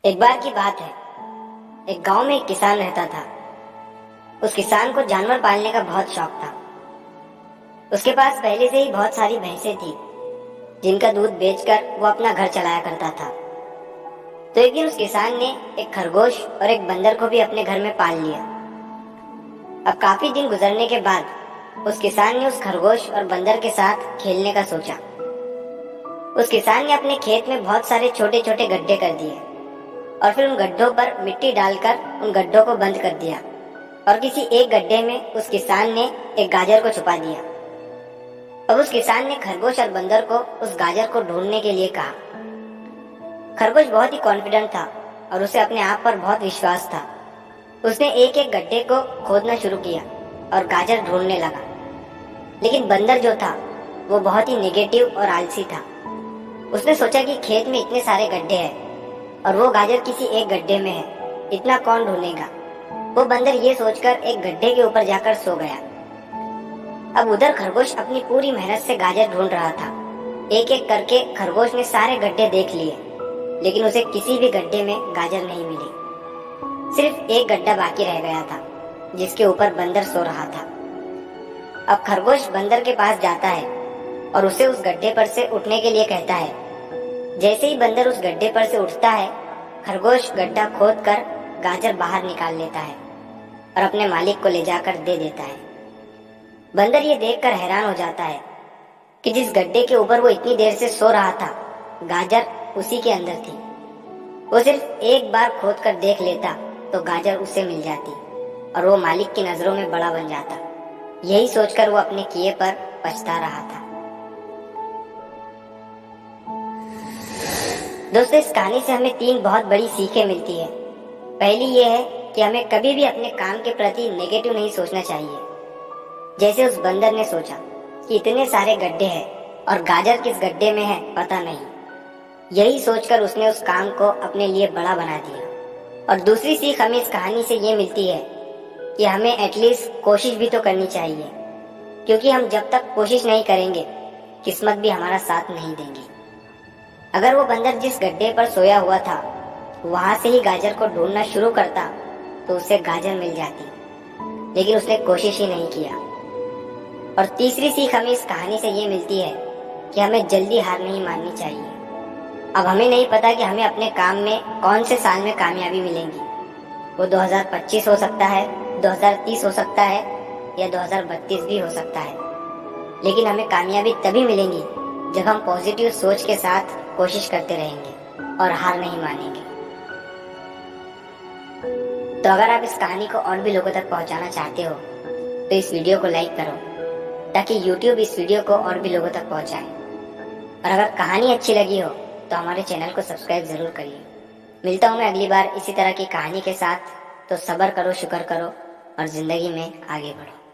एक बार की बात है। एक गांव में एक किसान रहता था। उस किसान को जानवर पालने का बहुत शौक था। उसके पास पहले से ही बहुत सारी भैंसें थी, जिनका दूध बेचकर वो अपना घर चलाया करता था। तो एक दिन उस किसान ने एक खरगोश और एक बंदर को भी अपने घर में पाल लिया। अब काफी दिन गुजरने के बाद उस किसान ने उस खरगोश और बंदर के साथ खेलने का सोचा। उस किसान ने अपने खेत में बहुत सारे छोटे छोटे गड्ढे कर दिए और फिर उन गड्ढों पर मिट्टी डालकर उन गड्ढों को बंद कर दिया और किसी एक गड्ढे में उस किसान ने एक गाजर को छुपा दिया। अब उस किसान ने खरगोश और बंदर को उस गाजर को ढूंढने के लिए कहा। खरगोश बहुत ही कॉन्फिडेंट था और उसे अपने आप पर बहुत विश्वास था। उसने एक एक गड्ढे को खोदना शुरू किया और गाजर ढूंढने लगा। लेकिन बंदर जो था वो बहुत ही नेगेटिव और आलसी था। उसने सोचा कि खेत में इतने सारे गड्ढे हैं और वो गाजर किसी एक गड्ढे में है, इतना कौन ढूंढेगा। वो बंदर ये सोचकर एक गड्ढे के ऊपर जाकर सो गया। अब उधर खरगोश अपनी पूरी मेहनत से गाजर ढूंढ रहा था। एक एक करके खरगोश ने सारे गड्ढे देख लिए, लेकिन उसे किसी भी गड्ढे में गाजर नहीं मिली। सिर्फ एक गड्ढा बाकी रह गया था, जिसके ऊपर बंदर सो रहा था। अब खरगोश बंदर के पास जाता है और उसे उस गड्ढे पर से उठने के लिए कहता है। जैसे ही बंदर उस गड्ढे पर से उठता है, खरगोश गड्ढा खोदकर गाजर बाहर निकाल लेता है और अपने मालिक को ले जाकर दे देता है। बंदर ये देखकर हैरान हो जाता है कि जिस गड्ढे के ऊपर वो इतनी देर से सो रहा था, गाजर उसी के अंदर थी। वो सिर्फ एक बार खोद कर देख लेता तो गाजर उसे मिल जाती और वो मालिक की नजरों में बड़ा बन जाता। यही सोचकर वो अपने किए पर पछता रहा था। दोस्तों, इस कहानी से हमें 3 बहुत बड़ी सीखें मिलती है। पहली ये है कि हमें कभी भी अपने काम के प्रति नेगेटिव नहीं सोचना चाहिए। जैसे उस बंदर ने सोचा कि इतने सारे गड्ढे हैं और गाजर किस गड्ढे में है पता नहीं। यही सोचकर उसने उस काम को अपने लिए बड़ा बना दिया। और दूसरी सीख हमें इस कहानी से ये मिलती है कि हमें एटलीस्ट कोशिश भी तो करनी चाहिए, क्योंकि हम जब तक कोशिश नहीं करेंगे, किस्मत भी हमारा साथ नहीं देंगी। अगर वो बंदर जिस गड्ढे पर सोया हुआ था वहां से ही गाजर को ढूंढना शुरू करता तो उसे गाजर मिल जाती, लेकिन उसने कोशिश ही नहीं किया। और तीसरी सीख हमें इस कहानी से ये मिलती है कि हमें जल्दी हार नहीं माननी चाहिए। अब हमें नहीं पता कि हमें अपने काम में कौन से साल में कामयाबी मिलेगी। वो 2025 हो सकता है, 2030 हो सकता है या 2032 भी हो सकता है, लेकिन हमें कामयाबी तभी मिलेगी जब हम पॉजिटिव सोच के साथ कोशिश करते रहेंगे और हार नहीं मानेंगे। तो अगर आप इस कहानी को और भी लोगों तक पहुंचाना चाहते हो तो इस वीडियो को लाइक करो, ताकि YouTube इस वीडियो को और भी लोगों तक पहुंचाए। और अगर कहानी अच्छी लगी हो तो हमारे चैनल को सब्सक्राइब जरूर करिए। मिलता हूँ मैं अगली बार इसी तरह की कहानी के साथ। तो सब्र करो, शुक्र करो और जिंदगी में आगे बढ़ो।